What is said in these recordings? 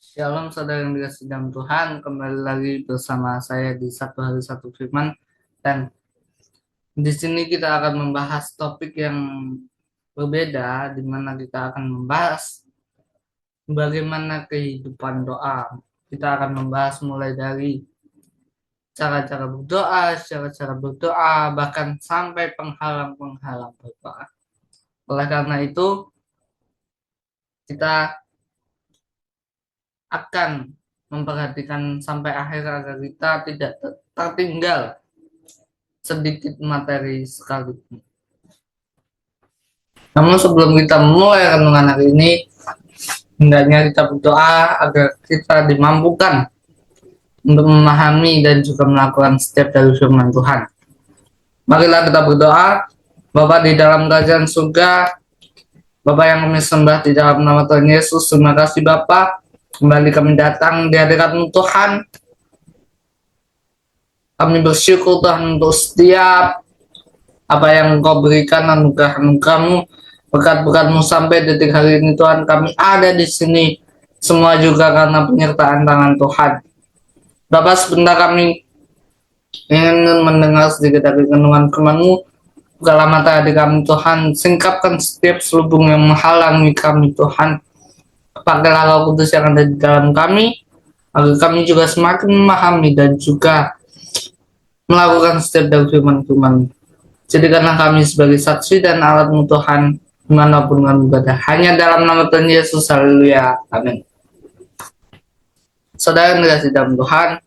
Shalom saudara yang dikasih dalam Tuhan, kembali lagi bersama saya di Satu Hari Satu Firman, dan di sini kita akan membahas topik yang berbeda, di mana kita akan membahas bagaimana kehidupan doa. Kita akan membahas mulai dari cara-cara berdoa, cara-cara berdoa, bahkan sampai penghalang-penghalang berdoa. Oleh karena itu, kita akan memperhatikan sampai akhir agar kita tidak tertinggal sedikit materi sekalipun. Namun sebelum kita mulai renungan hari ini, hendaknya kita berdoa agar kita dimampukan untuk memahami dan juga melakukan setiap dari firman Tuhan. Marilah kita berdoa. Bapa di dalam kerajaan surga, Bapa yang kami sembah di dalam nama Tuhan Yesus, terima kasih Bapa. Kembali kami datang di hadirat-Mu Tuhan. Kami bersyukur Tuhan untuk setiap apa yang Engkau berikan, anugerah-anugerah-Mu, berkat-berkat-Mu sampai detik hari ini Tuhan. Kami ada di sini semua juga karena penyertaan tangan Tuhan. Bapak, sebentar kami ingin mendengar sedikit dari renungan firman-Mu. Bukalah mata hati kami Tuhan, singkapkan setiap selubung yang menghalangi kami Tuhan. Pakailah Roh Kudus yang ada di dalam kami, agar kami juga semakin memahami dan juga melakukan setiap dari firman-Firman. Jadikanlah kami sebagai saksi dan alat-Mu Tuhan, dimanapun kami berada. Hanya dalam nama Tuhan Yesus, haleluya, amin. Saudara yang dikasih dalam Tuhan,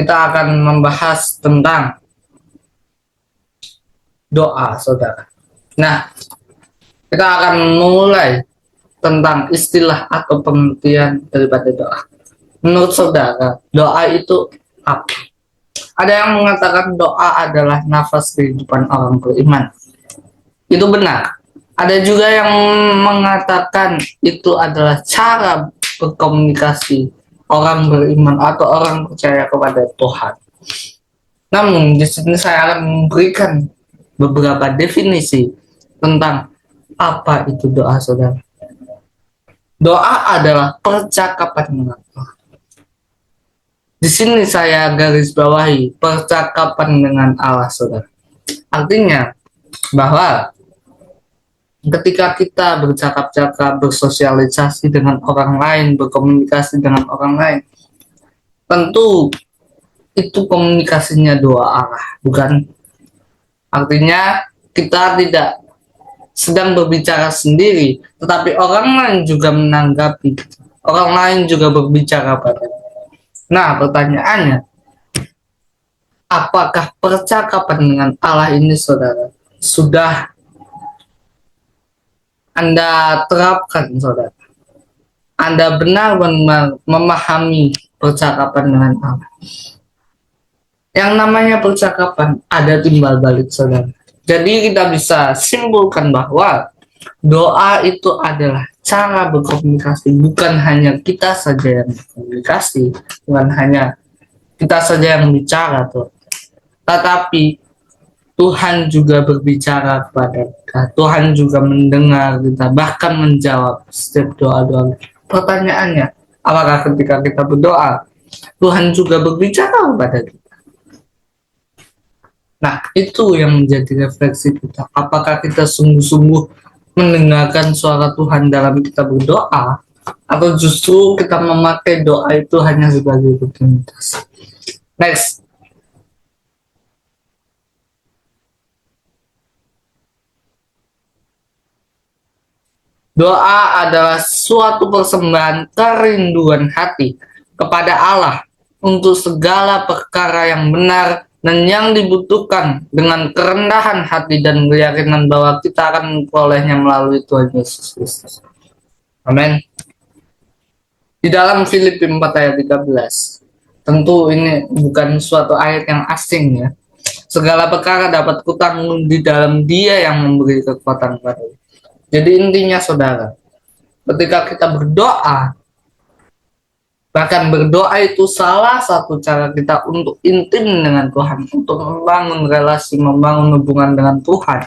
kita akan membahas tentang doa, saudara. Nah, kita akan mulai tentang istilah atau pengertian daripada doa. Menurut saudara, doa itu apa? Ada yang mengatakan doa adalah nafas kehidupan orang beriman. Itu benar. Ada juga yang mengatakan itu adalah cara berkomunikasi orang beriman atau orang percaya kepada Tuhan. Namun di sini saya akan memberikan beberapa definisi tentang apa itu doa, saudara. Doa adalah percakapan dengan Tuhan. Di sini saya garis bawahi percakapan dengan Allah, saudara. Artinya bahwa ketika kita bercakap-cakap, bersosialisasi dengan orang lain, berkomunikasi dengan orang lain, tentu itu komunikasinya doa Allah, bukan? Artinya kita tidak sedang berbicara sendiri, tetapi orang lain juga menanggapi, orang lain juga berbicara pada. Nah, pertanyaannya, apakah percakapan dengan Allah ini, saudara, sudah Anda terapkan, saudara? Anda benar-benar memahami percakapan dengan Allah? Yang namanya percakapan ada timbal balik, saudara. Jadi kita bisa simpulkan bahwa doa itu adalah cara berkomunikasi, bukan hanya kita saja yang berkomunikasi, bukan hanya kita saja yang bicara tuh, tetapi Tuhan juga berbicara kepada kita. Tuhan juga mendengar kita, bahkan menjawab setiap doa-doa. Pertanyaannya, apakah ketika kita berdoa Tuhan juga berbicara kepada kita? Nah, itu yang menjadi refleksi kita. Apakah kita sungguh-sungguh mendengarkan suara Tuhan dalam kita berdoa, atau justru kita memakai doa itu hanya sebagai rutinitas? Next. Doa adalah suatu persembahan kerinduan hati kepada Allah untuk segala perkara yang benar dan yang dibutuhkan, dengan kerendahan hati dan keyakinan bahwa kita akan memperolehnya melalui Tuhan Yesus Kristus. Amin. Di dalam Filipi 4 ayat 13, tentu ini bukan suatu ayat yang asing ya. Segala perkara dapat kutanggung di dalam Dia yang memberi kekuatan kepadaku. Jadi intinya, saudara, ketika kita berdoa, bahkan berdoa itu salah satu cara kita untuk intim dengan Tuhan, untuk membangun relasi, membangun hubungan dengan Tuhan.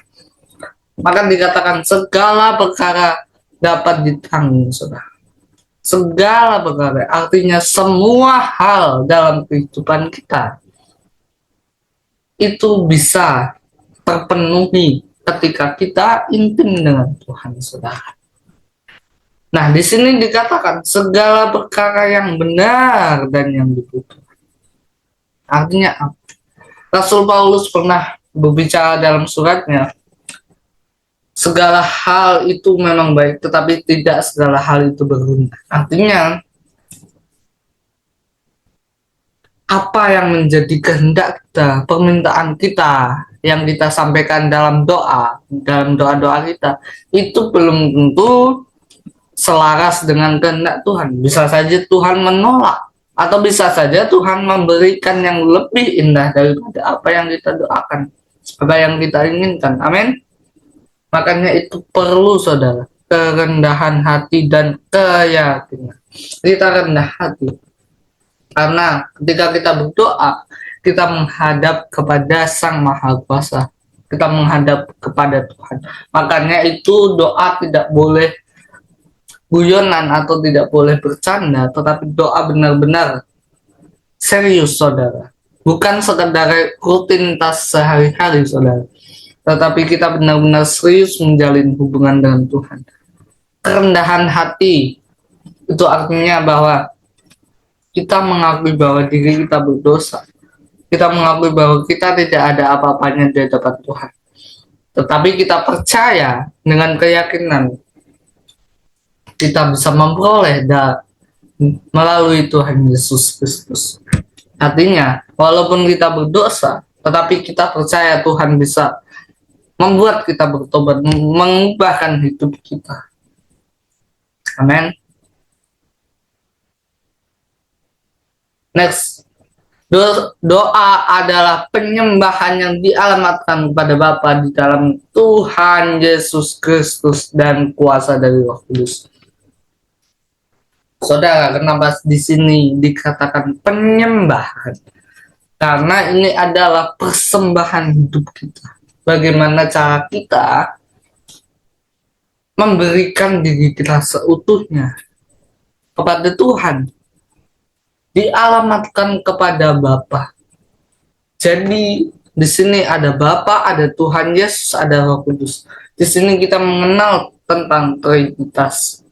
Maka dikatakan segala perkara dapat ditanggung, saudara. segala perkara, artinya semua hal dalam kehidupan kita itu bisa terpenuhi ketika kita intim dengan Tuhan, saudara. Nah, di sini dikatakan segala perkara yang benar dan yang dibutuhkan. Artinya, Rasul Paulus pernah berbicara dalam suratnya, segala hal itu memang baik, tetapi tidak segala hal itu berguna. Artinya, apa yang menjadi kehendak kita, permintaan kita, yang kita sampaikan dalam doa-doa kita, itu belum tentu selaras dengan kehendak Tuhan. Bisa saja Tuhan menolak, atau bisa saja Tuhan memberikan yang lebih indah daripada apa yang kita doakan, apa yang kita inginkan. Amin. Makanya itu perlu, saudara, kerendahan hati dan keyakinan. Kita rendah hati, karena ketika kita berdoa, kita menghadap kepada Sang Maha Kuasa, kita menghadap kepada Tuhan. Makanya itu doa tidak boleh guyonan atau tidak boleh bercanda, tetapi doa benar-benar serius, saudara. Bukan sekedar rutinitas sehari-hari, saudara, tetapi kita benar-benar serius menjalin hubungan dengan Tuhan. Kerendahan hati itu artinya bahwa kita mengakui bahwa diri kita berdosa. Kita mengakui bahwa kita tidak ada apa-apanya di hadapan Tuhan. Tetapi kita percaya dengan keyakinan kita bisa memperoleh melalui Tuhan Yesus Kristus. Artinya, walaupun kita berdosa, tetapi kita percaya Tuhan bisa membuat kita bertobat, mengubahkan hidup kita. Amin. Next, doa adalah penyembahan yang dialamatkan kepada Bapa di dalam Tuhan Yesus Kristus dan kuasa dari Roh Kudus. Saudara, kenapa di sini dikatakan penyembahan? Karena ini adalah persembahan hidup kita. Bagaimana cara kita memberikan diri kita seutuhnya kepada Tuhan, dialamatkan kepada Bapa. Jadi di sini ada Bapa, ada Tuhan Yesus, ada Roh Kudus. Di sini kita mengenal tentang Trinitas.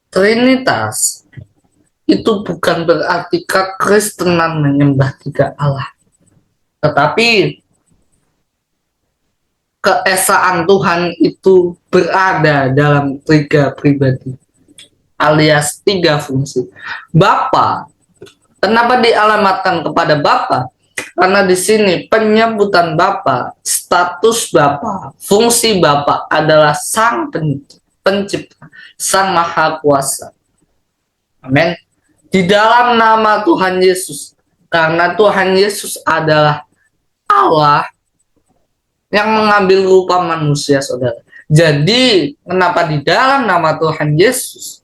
Trinitas itu bukan berarti kekristenan menyembah tiga Allah, tetapi keesaan Tuhan itu berada dalam tiga pribadi, alias tiga fungsi. Bapa, kenapa dialamatkan kepada Bapa? Karena di sini penyebutan Bapa, status Bapa, fungsi Bapa adalah Sang Pencipta, Sang Maha Kuasa. Amin. Di dalam nama Tuhan Yesus, karena Tuhan Yesus adalah Allah yang mengambil rupa manusia, saudara. Jadi, kenapa di dalam nama Tuhan Yesus?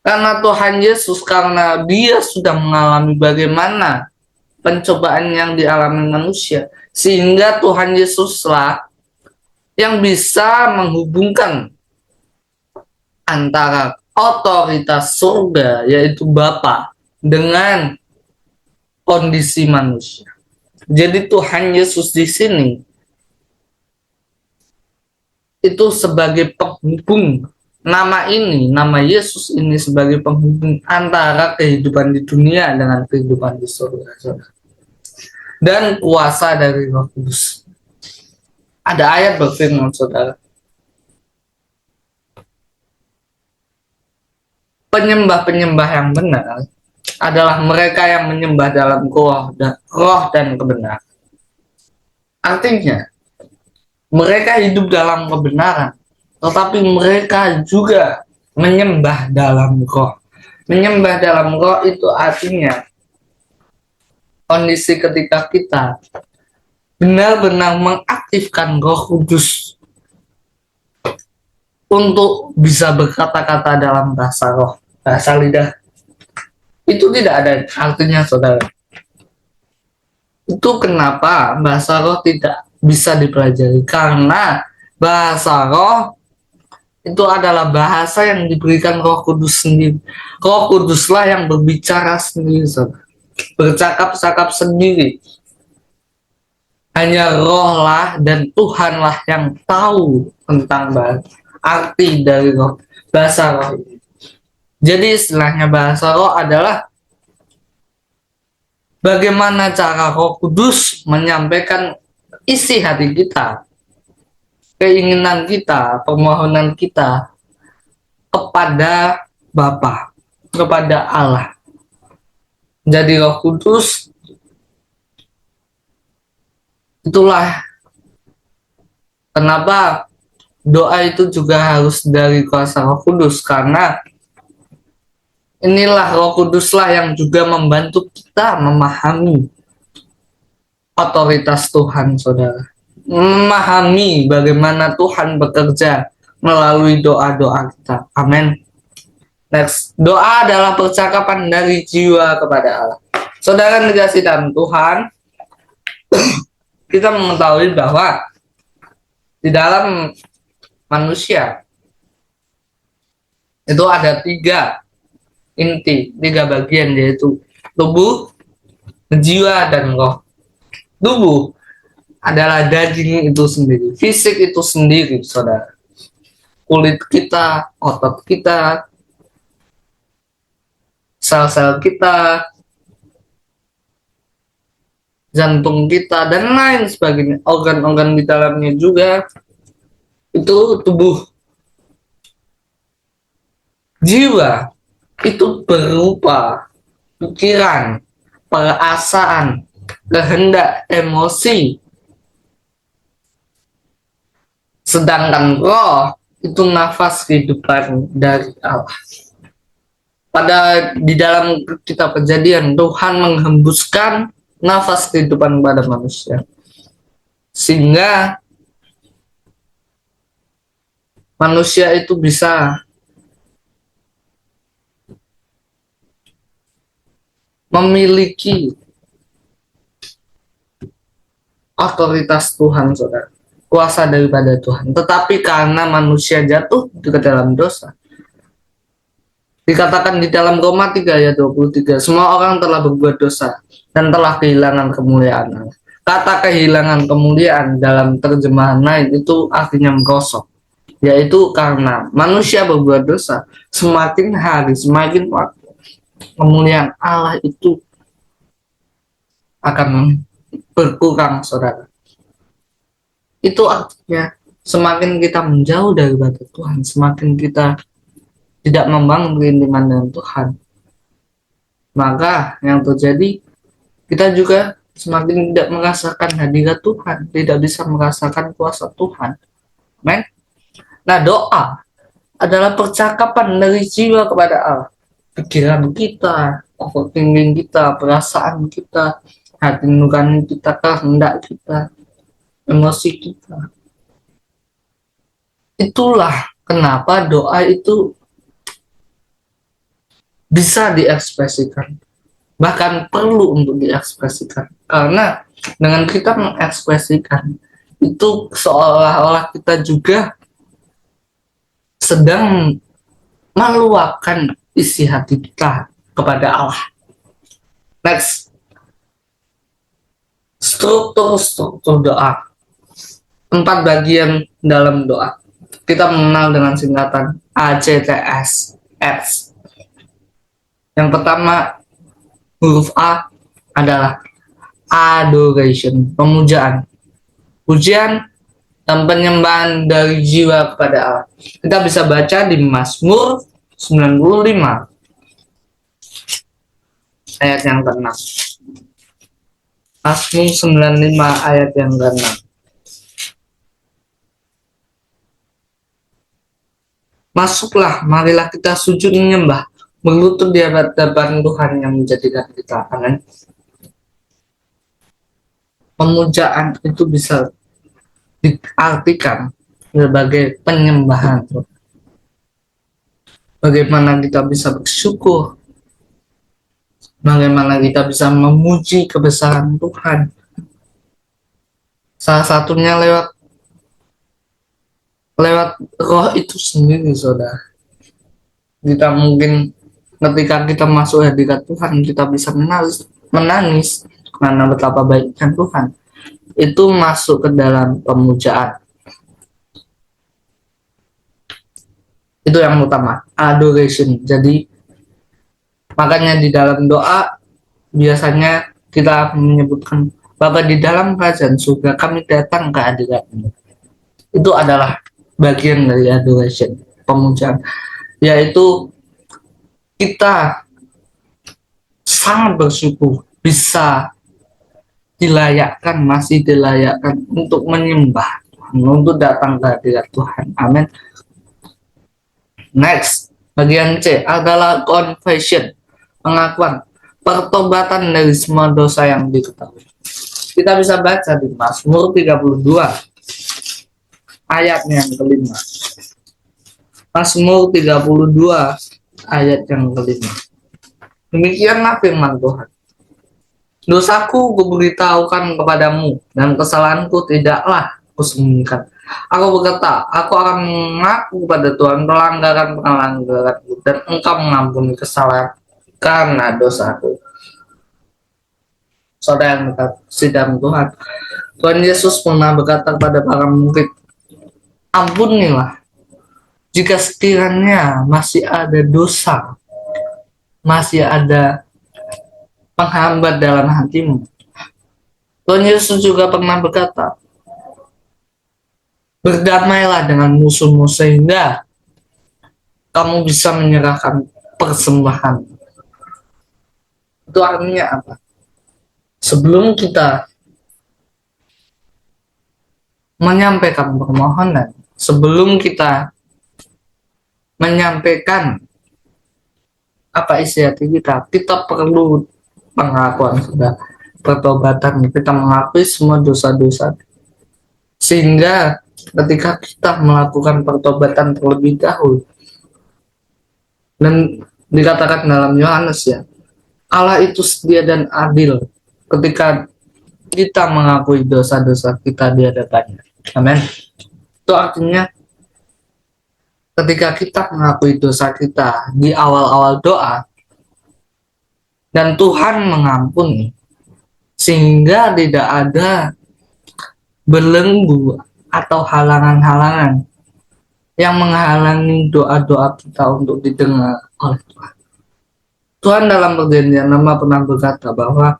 Karena Tuhan Yesus, karena dia sudah mengalami bagaimana pencobaan yang dialami manusia, sehingga Tuhan Yesuslah yang bisa menghubungkan antara otoritas surga, yaitu Bapa, dengan kondisi manusia. Jadi Tuhan Yesus di sini itu sebagai penghubung. Nama Yesus ini sebagai penghubung antara kehidupan di dunia dengan kehidupan di surga. Dan kuasa dari Roh Kudus. Ada ayat berfirman, saudara, penyembah-penyembah yang benar adalah mereka yang menyembah dalam roh dan kebenaran. Artinya, mereka hidup dalam kebenaran, tetapi mereka juga menyembah dalam roh. Menyembah dalam roh itu artinya kondisi ketika kita benar-benar mengaktifkan Roh Kudus untuk bisa berkata-kata dalam bahasa roh, bahasa lidah. Itu tidak ada artinya, saudara. Itu kenapa bahasa roh tidak bisa dipelajari, karena bahasa roh itu adalah bahasa yang diberikan Roh Kudus sendiri. Roh Kuduslah yang berbicara sendiri, saudara. Bercakap-cakap sendiri. Hanya Roh lah dan Tuhanlah yang tahu tentang arti dari roh, bahasa roh ini. Jadi istilahnya bahasa roh adalah bagaimana cara Roh Kudus menyampaikan isi hati kita, keinginan kita, permohonan kita kepada Bapa, kepada Allah. Jadi Roh Kudus itulah kenapa doa itu juga harus dari kuasa Roh Kudus, karena inilah Roh Kuduslah yang juga membantu kita memahami otoritas Tuhan, saudara. Memahami bagaimana Tuhan bekerja melalui doa-doa kita. Amin. Next, doa adalah percakapan dari jiwa kepada Allah. Saudara dikasih dalam Tuhan, kita mengetahui bahwa di dalam manusia itu ada tiga bagian, yaitu tubuh, jiwa, dan roh. Tubuh adalah daging itu sendiri, fisik itu sendiri, saudara. Kulit kita, otot kita, sel-sel kita, jantung kita, dan lain sebagainya. Organ-organ di dalamnya juga itu tubuh. Jiwa itu berupa pikiran, perasaan, kehendak, emosi. Sedangkan roh itu nafas kehidupan dari Allah. Di dalam kitab Kejadian, Tuhan menghembuskan nafas kehidupan pada manusia, sehingga manusia itu bisa memiliki otoritas Tuhan, saudara, kuasa daripada Tuhan. Tetapi karena manusia jatuh ke dalam dosa, dikatakan di dalam Roma 3 ayat 23, semua orang telah berbuat dosa dan telah kehilangan kemuliaan Allah. Kata kehilangan kemuliaan dalam terjemahan lain itu artinya merosot, yaitu karena manusia berbuat dosa, semakin hari, semakin waktu, kemuliaan Allah itu akan berkurang, saudara. Itu artinya semakin kita menjauh daripada Tuhan, semakin kita tidak membangun keintiman dengan Tuhan, maka yang terjadi kita juga semakin tidak merasakan hadirat Tuhan, tidak bisa merasakan kuasa Tuhan. Amen. Nah, doa adalah percakapan dari jiwa kepada Allah. Pikiran kita, overthinking kita, perasaan kita, hati nurani kita, kehendak kita, emosi kita. Itulah kenapa doa itu bisa diekspresikan, bahkan perlu untuk diekspresikan, karena dengan kita mengekspresikan itu seolah-olah kita juga sedang meluapkan isi hati kita kepada Allah. Next, struktur doa. 4 bagian dalam doa. Kita mengenal dengan singkatan ACTS. Yang pertama, huruf A adalah adoration, pemujaan, pujian dan penyembahan dari jiwa kepada Allah. Kita bisa baca di Mazmur 95 ayat yang ke-6. Mazmur 95 ayat yang ke-6. Masuklah, marilah kita sujud menyembah, berlutut di hadapan Tuhan yang menjadikan kita. Amin. Pemujaan itu bisa diartikan sebagai penyembahan. Bagaimana kita bisa bersyukur, bagaimana kita bisa memuji kebesaran Tuhan. Salah satunya lewat lewat roh itu sendiri, saudara. Kita mungkin ketika kita masuk hadirat Tuhan, kita bisa menangis karena betapa baiknya Tuhan. Itu masuk ke dalam pemujaan. Itu yang utama, adoration. Jadi makanya di dalam doa biasanya kita menyebutkan Bapa di dalam kerajaan surga, kami datang ke hadirat-Mu. Itu adalah bagian dari adoration, pemujaan, yaitu kita sangat bersyukur bisa masih dilayakkan untuk menyembah Tuhan, untuk datang ke hadirat Tuhan. Amin. Next, bagian C adalah confession, pengakuan, pertobatan dari semua dosa yang diketahui. Kita bisa baca di Mazmur 32 ayat yang kelima. Mazmur 32 ayat yang kelima. Demikianlah firman Tuhan. Dosaku kuberitahukan kepadamu, dan kesalahanku tidaklah kusembunyikan. Aku berkata, aku akan mengaku kepada Tuhan pelanggaran-pelanggaranku, dan Engkau mengampuni kesalahan karena dosaku. Saudara yang dikasihi dalam Tuhan, Tuhan Yesus pernah berkata kepada para murid, ampunilah jika sekiranya masih ada dosa, masih ada penghambat dalam hatimu. Tuhan Yesus juga pernah berkata, berdamailah dengan musuhmu sehingga kamu bisa menyerahkan persembahan. Itu artinya apa? Sebelum kita menyampaikan permohonan, sebelum kita menyampaikan apa isi hati kita perlu pengakuan, sudah pertobatan. Kita mengakui semua dosa-dosa, sehingga ketika kita melakukan pertobatan terlebih dahulu, dan dikatakan dalam Yohanes ya, Allah itu setia dan adil ketika kita mengakui dosa-dosa kita di hadapannya. Amin. Itu artinya ketika kita mengakui dosa kita di awal-awal doa dan Tuhan mengampuni, sehingga tidak ada belenggu atau halangan-halangan yang menghalangi doa-doa kita untuk didengar oleh Tuhan. Tuhan dalam perjanjian lama pernah berkata bahwa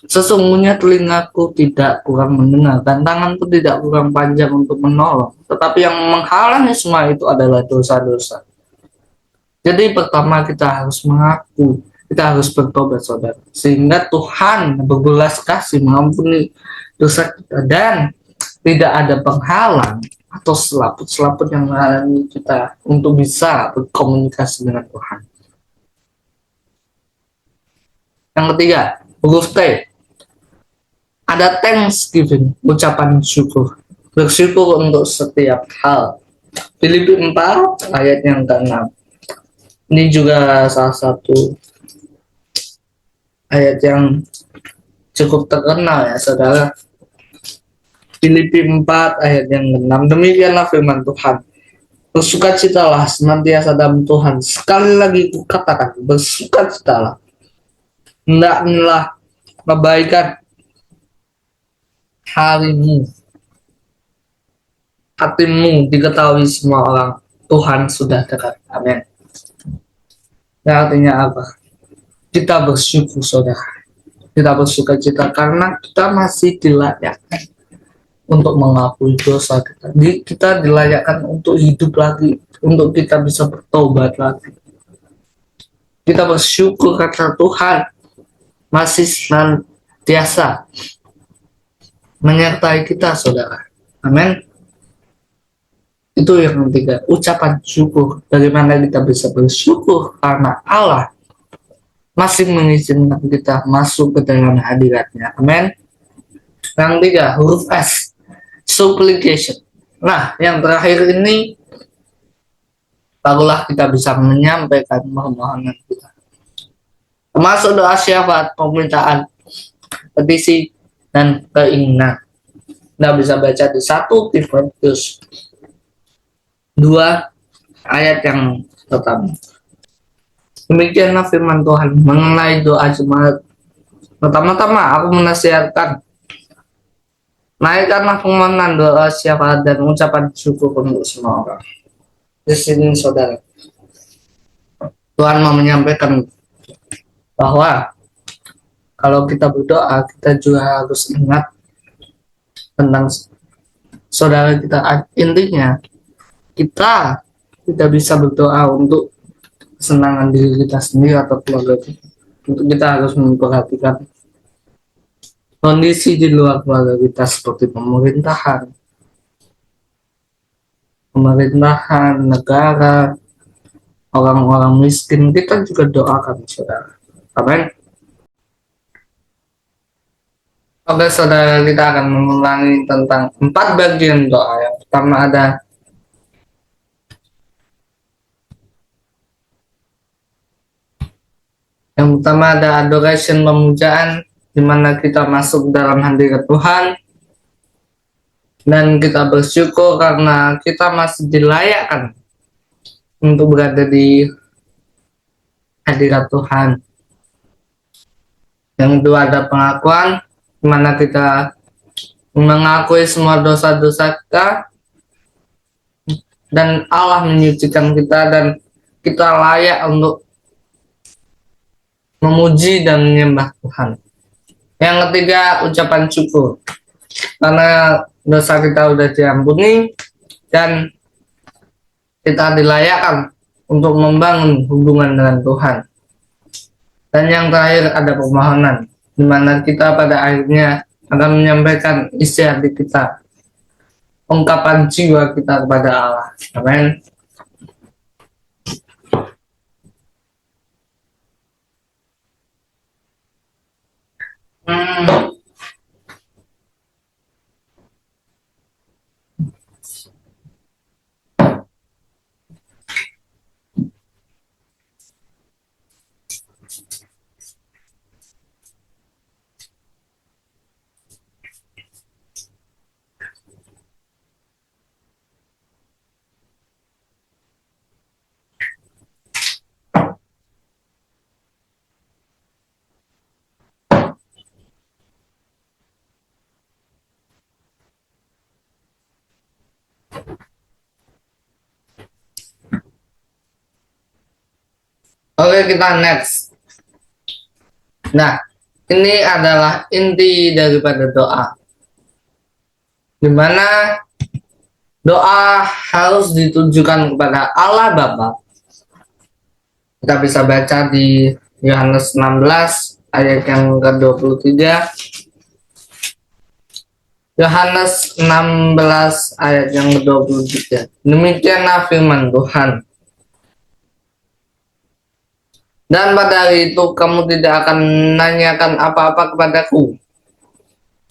sesungguhnya telingaku tidak kurang mendengar dan tanganku tidak kurang panjang untuk menolong, tetapi yang menghalangi semua itu adalah dosa-dosa. Jadi pertama kita harus mengaku, kita harus bertobat, saudara, sehingga Tuhan berbelas kasih mengampuni dosa kita, dan tidak ada penghalang atau selaput-selaput yang menghalangi kita untuk bisa berkomunikasi dengan Tuhan. Yang ketiga, huruf T, ada thanksgiving, ucapan syukur, bersyukur untuk setiap hal. Filipi 4 ayat yang ke-6. Ini juga salah satu ayat yang cukup terkenal ya, saudara. Filipi 4 ayat yang ke-6. Demikianlah firman Tuhan. Bersukacitalah senantiasa dalam Tuhan. Sekali lagi kukatakan, bersukacitalah. Hendaklah kebaikan hatimu diketahui semua orang. Tuhan sudah dekat. Amin. Nah, artinya apa? Kita bersyukur, saudara. Kita bersukacita karena kita masih dilayakkan untuk mengakui dosa kita. Kita dilayakkan untuk hidup lagi, untuk kita bisa bertobat lagi. Kita bersyukur karena Tuhan masih senantiasa menyertai kita, saudara. Amin. Itu yang ketiga, ucapan syukur. Bagaimana kita bisa bersyukur karena Allah masih mengizinkan kita masuk ke dalam hadiratnya. Amin. Yang ketiga, huruf S, supplication. Nah, yang terakhir ini barulah kita bisa menyampaikan permohonan kita, termasuk doa syafaat, permintaan, petisi, dan keinginan. Kita bisa baca di 1 Timotius dua ayat yang pertama. Demikianlah firman Tuhan mengenai doa jemaat. Pertama-tama aku menasihatkan, naikkanlah permohonan, doa, syafaat, dan ucapan syukur untuk semua orang. Di sini saudara, Tuhan mau menyampaikan bahwa kalau kita berdoa, kita juga harus ingat tentang saudara kita. Intinya, kita tidak bisa berdoa untuk kesenangan diri kita sendiri atau keluarga kita. Untuk kita harus memperhatikan kondisi di luar keluarga kita seperti pemerintahan, negara, orang-orang miskin. Kita juga doakan saudara. Amin. Oke saudara, kita akan mengulangi tentang 4 bagian doa. Yang pertama ada adoration, pemujaan, di mana kita masuk dalam hadirat Tuhan dan kita bersyukur karena kita masih dilayakkan untuk berada di hadirat Tuhan. Yang kedua ada pengakuan, di mana kita mengakui semua dosa-dosa kita dan Allah menyucikan kita dan kita layak untuk memuji dan menyembah Tuhan. Yang ketiga ucapan syukur, karena dosa kita sudah diampuni dan kita dilayakkan untuk membangun hubungan dengan Tuhan. Dan yang terakhir ada permohonan, di mana kita pada akhirnya akan menyampaikan isi hati kita, ungkapan jiwa kita kepada Allah. Amin. Oke, kita next. Nah, ini adalah inti daripada doa, dimana doa harus ditujukan kepada Allah Bapa. Kita bisa baca di Yohanes 16 ayat yang ke-23. Yohanes 16 ayat yang ke-23. Demikianlah firman Tuhan. Dan pada hari itu kamu tidak akan menanyakan apa-apa kepadaku.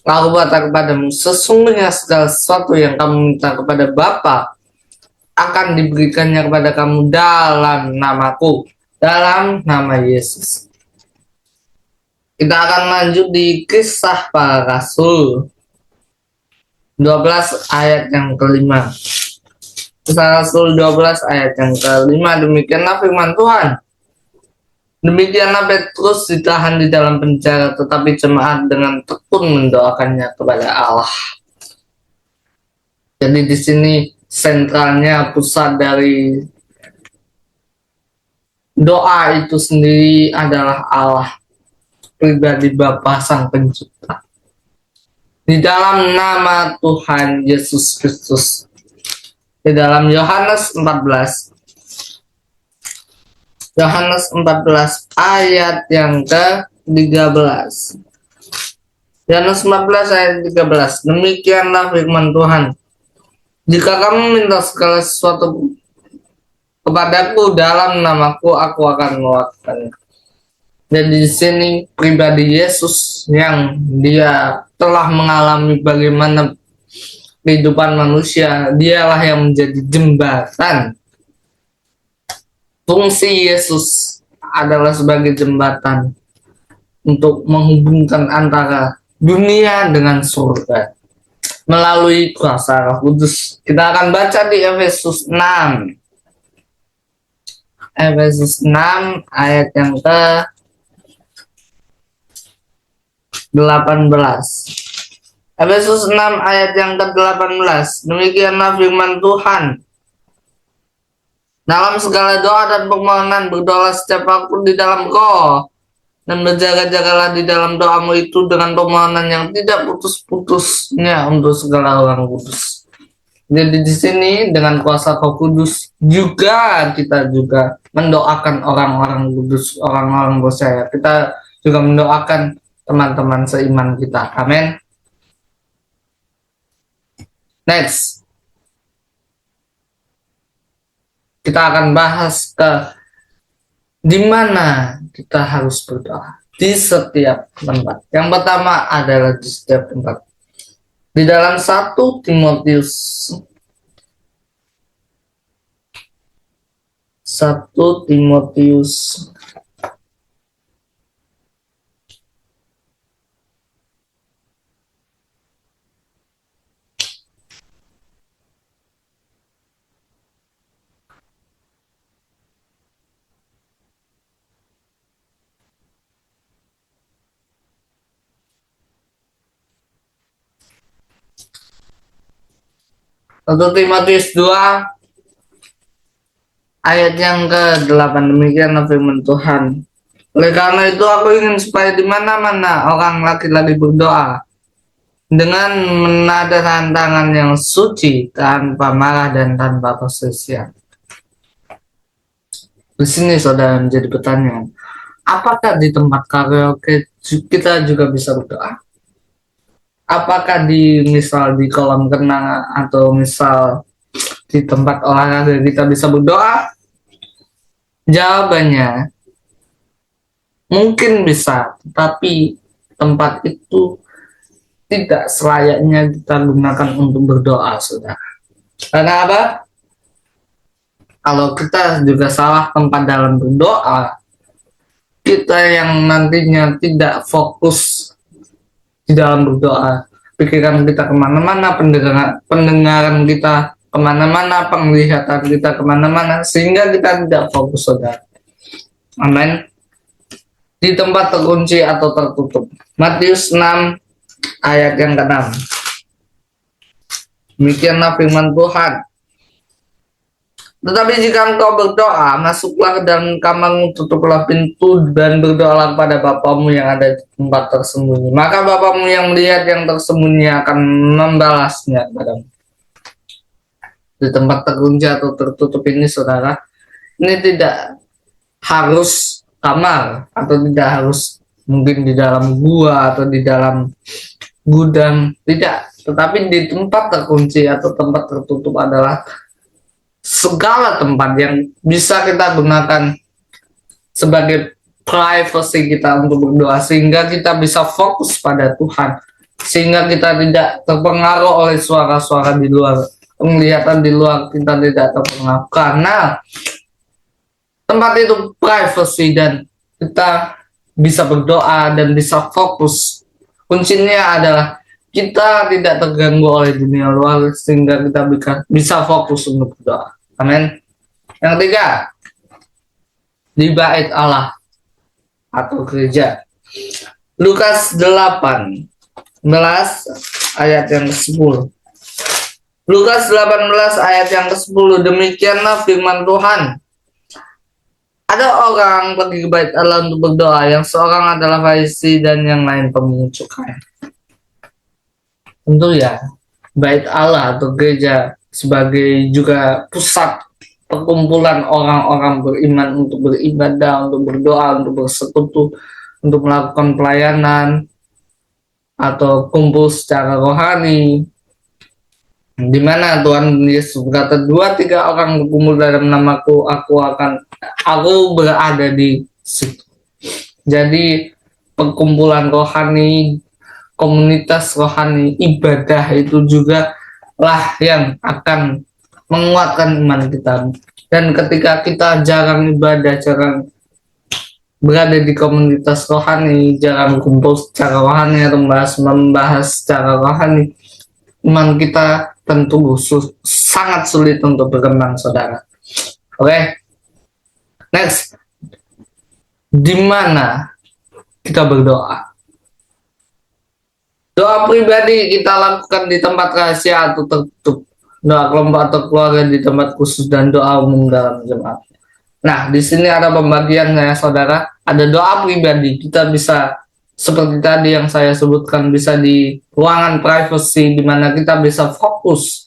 Lalu berkata kepadamu, sesungguhnya segala sesuatu yang kamu minta kepada Bapa akan diberikannya kepada kamu dalam namaku, dalam nama Yesus. Kita akan lanjut di Kisah Para Rasul 12 ayat yang kelima. Kisah Rasul 12 ayat yang kelima. Demikianlah firman Tuhan. Demikianlah Petrus ditahan di dalam penjara, tetapi jemaat dengan tekun mendoakannya kepada Allah. Jadi di sini sentralnya, pusat dari doa itu sendiri adalah Allah, pribadi Bapa Sang Pencipta. Di dalam nama Tuhan Yesus Kristus. Di dalam Yohanes 14 ayat yang ke-13. Yohanes 14 ayat 13. Demikianlah firman Tuhan. Jika kamu minta segala sesuatu kepadaku dalam namaku, aku akan melakukannya. Jadi di sini pribadi Yesus yang dia telah mengalami bagaimana kehidupan manusia, dialah yang menjadi jembatan. Fungsi Yesus adalah sebagai jembatan untuk menghubungkan antara dunia dengan surga. melalui kuasa Roh Kudus. Kita akan baca di Efesus 6. Efesus 6 ayat yang ke-18. Efesus 6 ayat yang ke-18. Demikianlah firman Tuhan. Dalam segala doa dan permohonan berdoa setiap waktu di dalam Roh, dan berjaga-jagalah di dalam doamu itu dengan permohonan yang tidak putus-putusnya untuk segala orang kudus. Jadi di sini dengan kuasa Roh Kudus juga kita juga mendoakan orang-orang kudus, orang-orang percaya. Kita juga mendoakan teman-teman seiman kita. Amin. Next, kita akan bahas di mana kita harus berdoa di setiap tempat. Yang pertama adalah di setiap tempat. Di dalam 1 Timotius 1 Timotius 2 ayat yang ke-8. Demikianlah firman Tuhan. Oleh karena itu aku ingin supaya di mana-mana orang laki-laki berdoa dengan menadahkan tangan yang suci, tanpa marah dan tanpa perselisihan. Di sini saudara menjadi pertanyaan, apakah di tempat karaoke kita juga bisa berdoa? Apakah misal di kolam renang atau misal di tempat olahraga kita bisa berdoa? Jawabannya mungkin bisa, tapi tempat itu tidak selayaknya kita gunakan untuk berdoa, saudara. Karena apa? Kalau kita juga salah tempat dalam berdoa, kita yang nantinya tidak fokus di dalam berdoa, pikiran kita kemana-mana, pendengaran kita kemana-mana, penglihatan kita kemana-mana, sehingga kita tidak fokus, saudara. Amin. Di tempat terkunci atau tertutup. Matius 6 ayat yang ke-6. Demikianlah firman Tuhan. Tetapi jika engkau berdoa, masuklah ke dalam kamarmu, tutuplah pintu, dan berdoalah kepada Bapamu yang ada di tempat tersembunyi. Maka Bapamu yang melihat yang tersembunyi akan membalasnya kepadamu. Di tempat terkunci atau tertutup ini, saudara, ini tidak harus kamar, atau tidak harus mungkin di dalam gua atau di dalam gudang, tidak. Tetapi di tempat terkunci atau tempat tertutup adalah segala tempat yang bisa kita gunakan sebagai privacy kita untuk berdoa, sehingga kita bisa fokus pada Tuhan, sehingga kita tidak terpengaruh oleh suara-suara di luar, penglihatan di luar, kita tidak terpengaruh, karena tempat itu privacy dan kita bisa berdoa dan bisa fokus. Kuncinya adalah kita tidak terganggu oleh dunia luar, sehingga kita bisa fokus untuk berdoa. Amin. Yang ketiga, di bait Allah atau gereja. Lukas 18 ayat yang ke-10. Lukas 18 ayat yang ke-10. Demikianlah firman Tuhan. Ada orang pergi ke bait Allah untuk berdoa, yang seorang adalah Farisi dan yang lain pemungut cukai. Tentu ya, bait Allah atau gereja sebagai juga pusat perkumpulan orang-orang beriman untuk beribadah, untuk berdoa, untuk bersekutu, untuk melakukan pelayanan atau kumpul secara rohani, di mana Tuhan Yesus berkata, 2-3 orang berkumpul dalam namaku, aku berada di situ. Jadi perkumpulan rohani, komunitas rohani, ibadah itu juga lah yang akan menguatkan iman kita. Dan ketika kita jarang ibadah, jarang berada di komunitas rohani, jarang kumpul secara rohani atau membahas secara rohani, iman kita tentu sangat sulit untuk berkembang, saudara. Oke, next, di mana kita berdoa? Doa pribadi kita lakukan di tempat rahasia atau tertutup, doa kelompok atau keluarga di tempat khusus, dan doa umum dalam jemaat. Nah, di sini ada pembagiannya, saudara. Ada doa pribadi, kita bisa seperti tadi yang saya sebutkan, bisa di ruangan privacy, di mana kita bisa fokus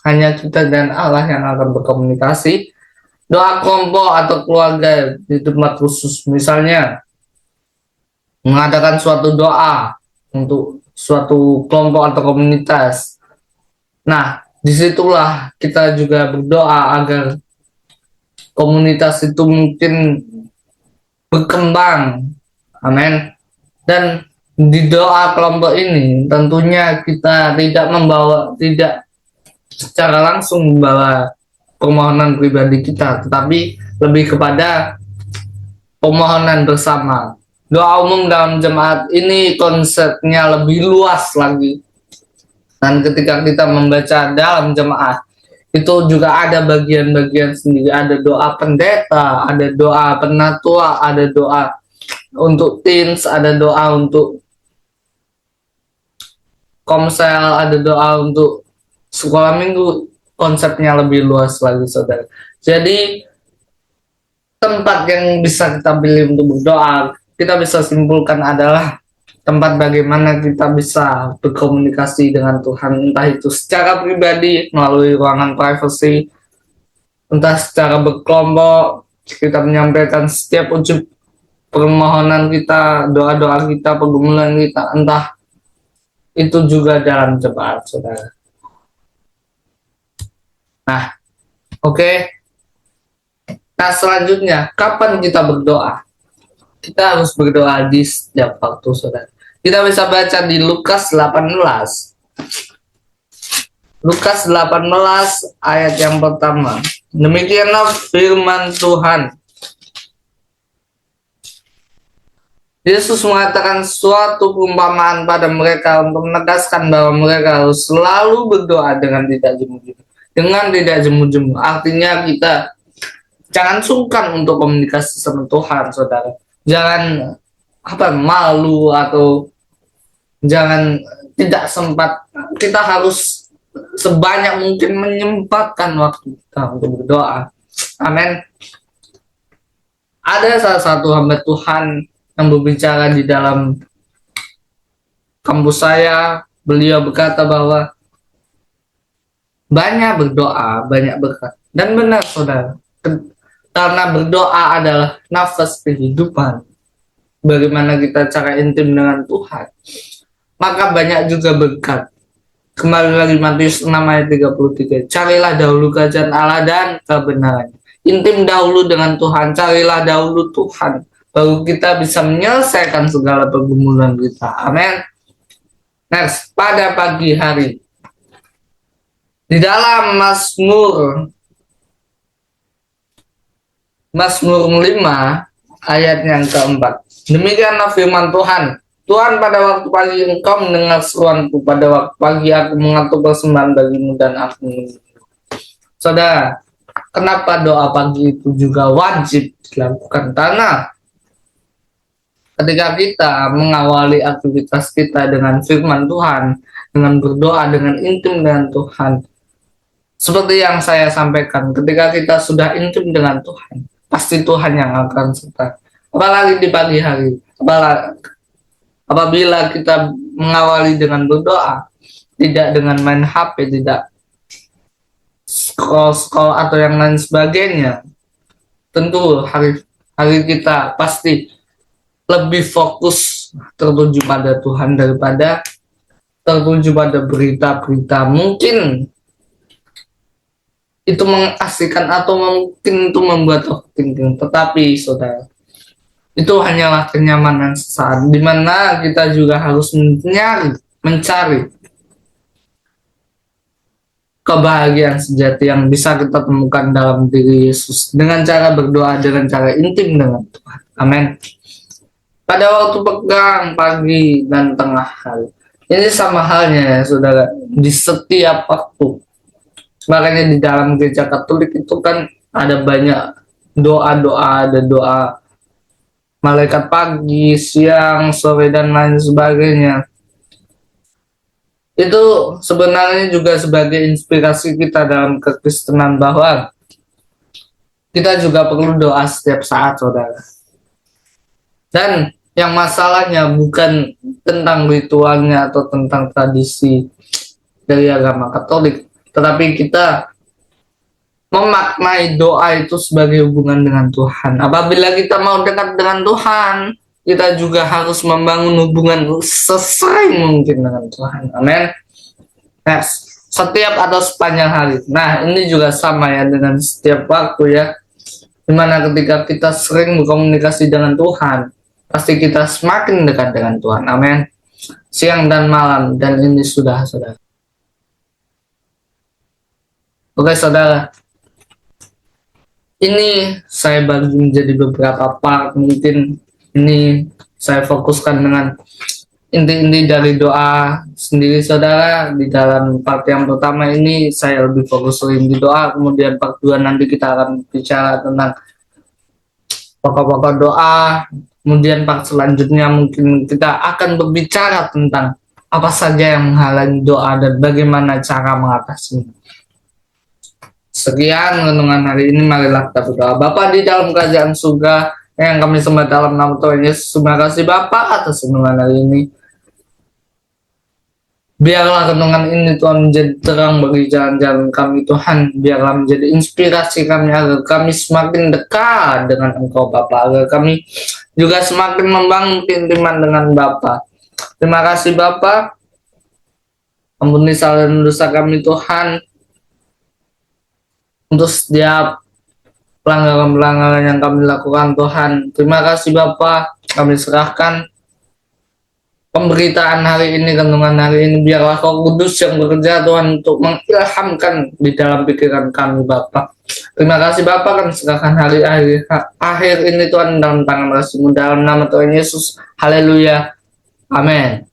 hanya kita dan Allah yang akan berkomunikasi. Doa kelompok atau keluarga di tempat khusus, misalnya mengadakan suatu doa untuk suatu kelompok atau komunitas. Nah, disitulah kita juga berdoa agar komunitas itu mungkin berkembang. Amin. Dan di doa kelompok ini tentunya kita tidak secara langsung membawa permohonan pribadi kita, tetapi lebih kepada permohonan bersama. Doa umum dalam jemaat ini konsepnya lebih luas lagi. Dan ketika kita membaca dalam jemaat, itu juga ada bagian-bagian sendiri. Ada doa pendeta, ada doa penatua, ada doa untuk teens, ada doa untuk komsel, ada doa untuk sekolah minggu. Konsepnya lebih luas lagi, saudara. Jadi tempat yang bisa kita pilih untuk berdoa, kita bisa simpulkan adalah tempat bagaimana kita bisa berkomunikasi dengan Tuhan, entah itu secara pribadi melalui ruangan privacy, entah secara berkelompok kita menyampaikan setiap ujub permohonan kita, doa-doa kita, pergumulan kita, entah itu juga dalam jemaat, saudara. Nah, oke. Nah, selanjutnya, kapan kita berdoa? Kita harus berdoa di setiap waktu, saudara. Kita bisa baca di Lukas 18. Lukas 18 ayat yang pertama. Demikianlah firman Tuhan. Yesus mengatakan suatu perumpamaan pada mereka untuk menegaskan bahwa mereka harus selalu berdoa dengan tidak jemu-jemu. Dengan tidak jemu-jemu, artinya kita jangan sungkan untuk komunikasi sama Tuhan, saudara. Jangan malu atau jangan tidak sempat. Kita harus sebanyak mungkin menyempatkan waktu kita untuk berdoa. Amin. Ada salah satu hamba Tuhan yang berbicara di dalam kampus saya. Beliau berkata bahwa banyak berdoa, banyak berkat. Dan benar, saudara. Karena berdoa adalah nafas kehidupan. Bagaimana kita cara intim dengan Tuhan. Maka banyak juga berkat. Kembali lagi Matius 6 ayat 33. Carilah dahulu kerajaan Allah dan kebenaran. Intim dahulu dengan Tuhan. Carilah dahulu Tuhan. Baru kita bisa menyelesaikan segala pergumulan kita. Amin. Next, pada pagi hari. Di dalam Mazmur 5 ayat yang keempat. Demikianlah firman Tuhan. Tuhan, pada waktu pagi engkau mendengar seruanku, pada waktu pagi aku mengatur persembahan bagimu dan aku menunggu. Saudara, kenapa doa pagi itu juga wajib dilakukan? Karena ketika kita mengawali aktivitas kita dengan firman Tuhan, dengan berdoa, dengan intim dengan Tuhan, seperti yang saya sampaikan, ketika kita sudah intim dengan Tuhan, pasti Tuhan yang akan serta. Apalagi di pagi hari, apabila kita mengawali dengan berdoa, tidak dengan main HP, tidak scroll atau yang lain sebagainya, tentu hari kita pasti lebih fokus tertuju pada Tuhan daripada tertuju pada berita-berita. Mungkin itu mengasihkan atau mungkin itu membuat overthinking, tetapi saudara, itu hanyalah kenyamanan sesaat, di mana kita juga harus mencari kebahagiaan sejati yang bisa kita temukan dalam diri Yesus dengan cara berdoa, dengan cara intim dengan Tuhan. Amin. Pada waktu pegang, pagi, dan tengah hari. Ini sama halnya ya saudara, di setiap waktu. Makanya di dalam gereja Katolik itu kan ada banyak doa-doa, ada doa malaikat pagi, siang, sore, dan lain sebagainya. Itu sebenarnya juga sebagai inspirasi kita dalam kekristenan bahwa kita juga perlu doa setiap saat, saudara. Dan yang masalahnya bukan tentang ritualnya atau tentang tradisi dari agama Katolik, tetapi kita memaknai doa itu sebagai hubungan dengan Tuhan. Apabila kita mau dekat dengan Tuhan, kita juga harus membangun hubungan sesering mungkin dengan Tuhan. Amin. Yes. Setiap atau sepanjang hari. Nah, ini juga sama ya dengan setiap waktu ya. Dimana ketika kita sering berkomunikasi dengan Tuhan, pasti kita semakin dekat dengan Tuhan. Amin. Siang dan malam, dan ini sudah, saudara. Oke, saudara. Ini saya bagi menjadi beberapa part. Mungkin ini saya fokuskan dengan inti-inti dari doa sendiri, saudara. Di dalam part yang pertama ini saya lebih fokus di doa, kemudian part 2 nanti kita akan bicara tentang pokok-pokok doa, kemudian part selanjutnya mungkin kita akan berbicara tentang apa saja yang menghalangi doa dan bagaimana cara mengatasinya. Sekian renungan hari ini, marilah kita berdoa. Bapa di dalam kerajaan surga yang kami sembah dalam nama Tuhan Yesus, terima kasih Bapa atas renungan hari ini. Biarlah renungan ini Tuhan menjadi terang bagi jalan-jalan kami Tuhan. Biarlah menjadi inspirasi kami agar kami semakin dekat dengan Engkau Bapa, agar kami juga semakin membangun keintiman dengan Bapa. Terima kasih Bapa. Ampuni salah dan dosa kami Tuhan, untuk setiap pelanggaran-pelanggaran yang kami lakukan Tuhan. Terima kasih Bapa. Kami serahkan pemberitaan hari ini, renungan hari ini, biarlah Roh Kudus yang bekerja Tuhan untuk mengilhamkan di dalam pikiran kami Bapa. Terima kasih Bapa, kami serahkan hari akhir ini Tuhan dalam tangan kasih-Mu, dalam nama Tuhan Yesus. Haleluya. Amin.